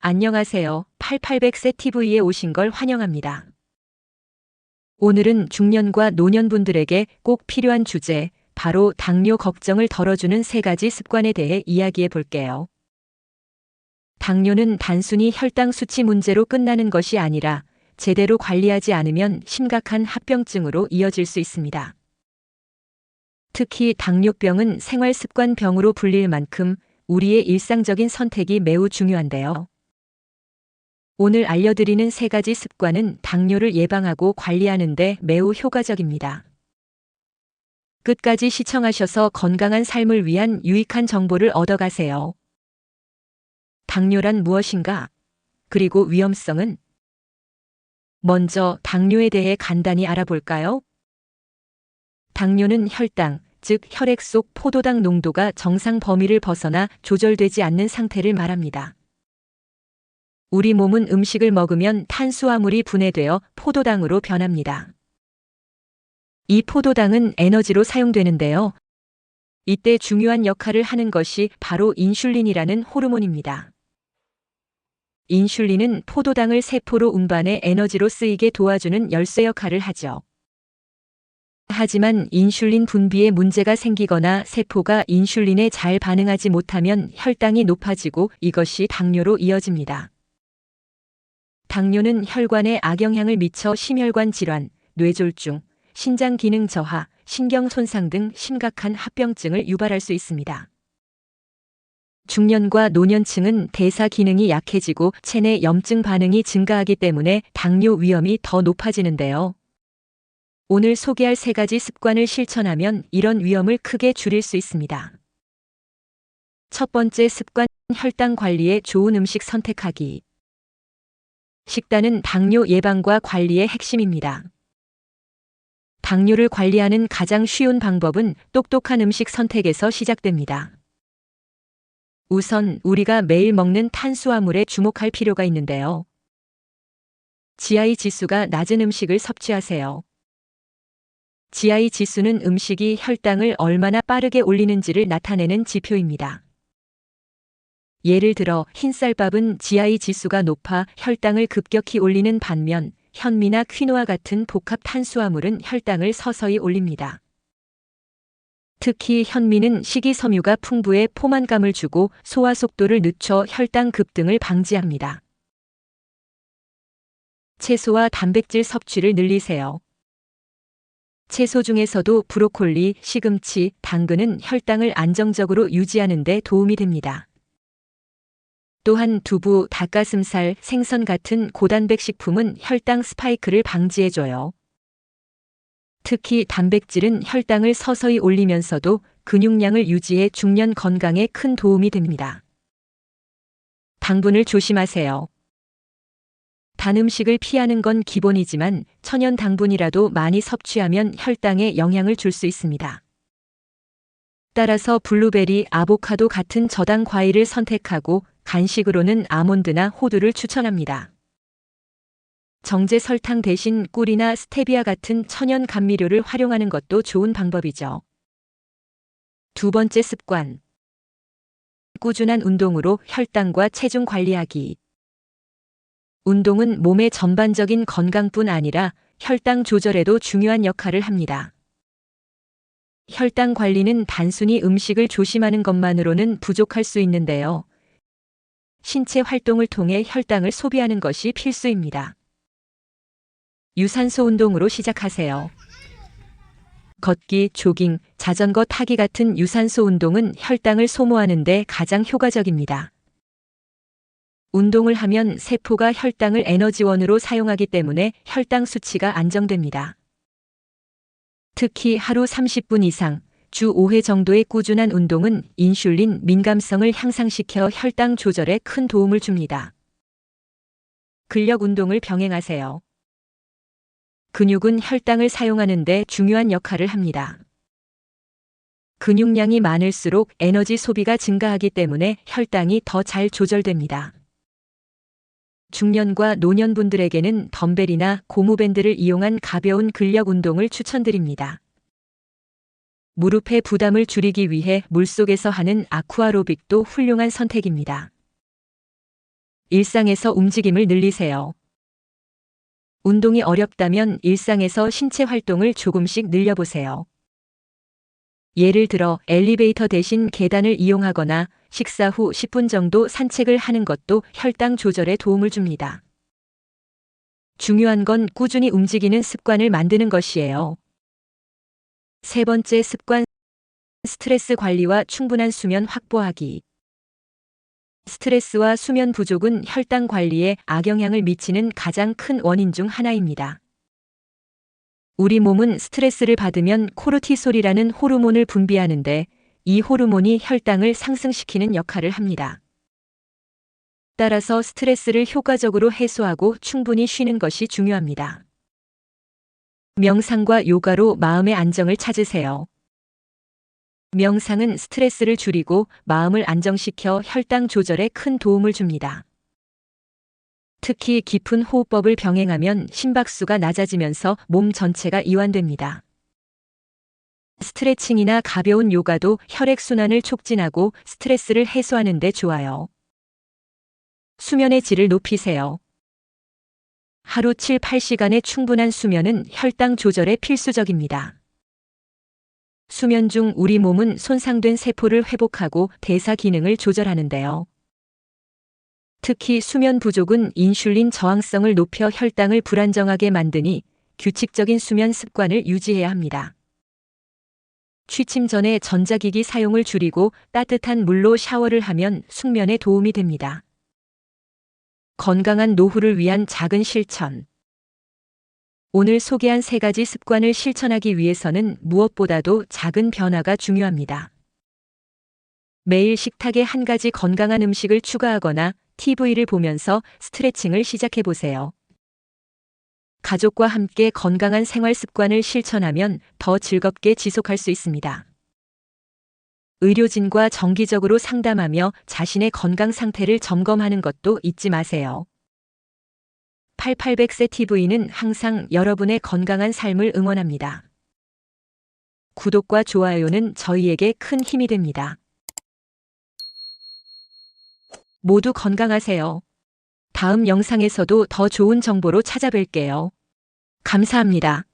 안녕하세요. 8800세TV에 오신 걸 환영합니다. 오늘은 중년과 노년분들에게 꼭 필요한 주제, 바로 당뇨 걱정을 덜어주는 3가지 습관에 대해 이야기해 볼게요. 당뇨는 단순히 혈당 수치 문제로 끝나는 것이 아니라 제대로 관리하지 않으면 심각한 합병증으로 이어질 수 있습니다. 특히 당뇨병은 생활습관병으로 불릴 만큼 우리의 일상적인 선택이 매우 중요한데요. 오늘 알려드리는 3가지 습관은 당뇨를 예방하고 관리하는 데 매우 효과적입니다. 끝까지 시청하셔서 건강한 삶을 위한 유익한 정보를 얻어가세요. 당뇨란 무엇인가? 그리고 위험성은? 먼저 당뇨에 대해 간단히 알아볼까요? 당뇨는 혈당, 즉 혈액 속 포도당 농도가 정상 범위를 벗어나 조절되지 않는 상태를 말합니다. 우리 몸은 음식을 먹으면 탄수화물이 분해되어 포도당으로 변합니다. 이 포도당은 에너지로 사용되는데요. 이때 중요한 역할을 하는 것이 바로 인슐린이라는 호르몬입니다. 인슐린은 포도당을 세포로 운반해 에너지로 쓰이게 도와주는 열쇠 역할을 하죠. 하지만 인슐린 분비에 문제가 생기거나 세포가 인슐린에 잘 반응하지 못하면 혈당이 높아지고 이것이 당뇨로 이어집니다. 당뇨는 혈관에 악영향을 미쳐 심혈관 질환, 뇌졸중, 신장 기능 저하, 신경 손상 등 심각한 합병증을 유발할 수 있습니다. 중년과 노년층은 대사 기능이 약해지고 체내 염증 반응이 증가하기 때문에 당뇨 위험이 더 높아지는데요. 오늘 소개할 3가지 습관을 실천하면 이런 위험을 크게 줄일 수 있습니다. 첫 번째 습관, 혈당 관리에 좋은 음식 선택하기. 식단은 당뇨 예방과 관리의 핵심입니다. 당뇨를 관리하는 가장 쉬운 방법은 똑똑한 음식 선택에서 시작됩니다. 우선 우리가 매일 먹는 탄수화물에 주목할 필요가 있는데요. GI 지수가 낮은 음식을 섭취하세요. GI 지수는 음식이 혈당을 얼마나 빠르게 올리는지를 나타내는 지표입니다. 예를 들어 흰쌀밥은 GI 지수가 높아 혈당을 급격히 올리는 반면 현미나 퀴노아 같은 복합 탄수화물은 혈당을 서서히 올립니다. 특히 현미는 식이섬유가 풍부해 포만감을 주고 소화 속도를 늦춰 혈당 급등을 방지합니다. 채소와 단백질 섭취를 늘리세요. 채소 중에서도 브로콜리, 시금치, 당근은 혈당을 안정적으로 유지하는 데 도움이 됩니다. 또한 두부, 닭가슴살, 생선 같은 고단백 식품은 혈당 스파이크를 방지해줘요. 특히 단백질은 혈당을 서서히 올리면서도 근육량을 유지해 중년 건강에 큰 도움이 됩니다. 당분을 조심하세요. 단 음식을 피하는 건 기본이지만 천연 당분이라도 많이 섭취하면 혈당에 영향을 줄 수 있습니다. 따라서 블루베리, 아보카도 같은 저당 과일을 선택하고 간식으로는 아몬드나 호두를 추천합니다. 정제 설탕 대신 꿀이나 스테비아 같은 천연 감미료를 활용하는 것도 좋은 방법이죠. 두 번째 습관. 꾸준한 운동으로 혈당과 체중 관리하기. 운동은 몸의 전반적인 건강뿐 아니라 혈당 조절에도 중요한 역할을 합니다. 혈당 관리는 단순히 음식을 조심하는 것만으로는 부족할 수 있는데요. 신체 활동을 통해 혈당을 소비하는 것이 필수입니다. 유산소 운동으로 시작하세요. 걷기, 조깅, 자전거 타기 같은 유산소 운동은 혈당을 소모하는 데 가장 효과적입니다. 운동을 하면 세포가 혈당을 에너지원으로 사용하기 때문에 혈당 수치가 안정됩니다. 특히 하루 30분 이상, 주 5회 정도의 꾸준한 운동은 인슐린 민감성을 향상시켜 혈당 조절에 큰 도움을 줍니다. 근력 운동을 병행하세요. 근육은 혈당을 사용하는 데 중요한 역할을 합니다. 근육량이 많을수록 에너지 소비가 증가하기 때문에 혈당이 더 잘 조절됩니다. 중년과 노년분들에게는 덤벨이나 고무밴드를 이용한 가벼운 근력 운동을 추천드립니다. 무릎의 부담을 줄이기 위해 물속에서 하는 아쿠아로빅도 훌륭한 선택입니다. 일상에서 움직임을 늘리세요. 운동이 어렵다면 일상에서 신체 활동을 조금씩 늘려보세요. 예를 들어 엘리베이터 대신 계단을 이용하거나 식사 후 10분 정도 산책을 하는 것도 혈당 조절에 도움을 줍니다. 중요한 건 꾸준히 움직이는 습관을 만드는 것이에요. 세 번째 습관, 스트레스 관리와 충분한 수면 확보하기. 스트레스와 수면 부족은 혈당 관리에 악영향을 미치는 가장 큰 원인 중 하나입니다. 우리 몸은 스트레스를 받으면 코르티솔이라는 호르몬을 분비하는데 이 호르몬이 혈당을 상승시키는 역할을 합니다. 따라서 스트레스를 효과적으로 해소하고 충분히 쉬는 것이 중요합니다. 명상과 요가로 마음의 안정을 찾으세요. 명상은 스트레스를 줄이고 마음을 안정시켜 혈당 조절에 큰 도움을 줍니다. 특히 깊은 호흡법을 병행하면 심박수가 낮아지면서 몸 전체가 이완됩니다. 스트레칭이나 가벼운 요가도 혈액순환을 촉진하고 스트레스를 해소하는 데 좋아요. 수면의 질을 높이세요. 하루 7, 8시간의 충분한 수면은 혈당 조절에 필수적입니다. 수면 중 우리 몸은 손상된 세포를 회복하고 대사 기능을 조절하는데요. 특히 수면 부족은 인슐린 저항성을 높여 혈당을 불안정하게 만드니 규칙적인 수면 습관을 유지해야 합니다. 취침 전에 전자기기 사용을 줄이고 따뜻한 물로 샤워를 하면 숙면에 도움이 됩니다. 건강한 노후를 위한 작은 실천. 오늘 소개한 3가지 습관을 실천하기 위해서는 무엇보다도 작은 변화가 중요합니다. 매일 식탁에 한 가지 건강한 음식을 추가하거나 TV를 보면서 스트레칭을 시작해 보세요. 가족과 함께 건강한 생활 습관을 실천하면 더 즐겁게 지속할 수 있습니다. 의료진과 정기적으로 상담하며 자신의 건강 상태를 점검하는 것도 잊지 마세요. 8800세 TV는 항상 여러분의 건강한 삶을 응원합니다. 구독과 좋아요는 저희에게 큰 힘이 됩니다. 모두 건강하세요. 다음 영상에서도 더 좋은 정보로 찾아뵐게요. 감사합니다.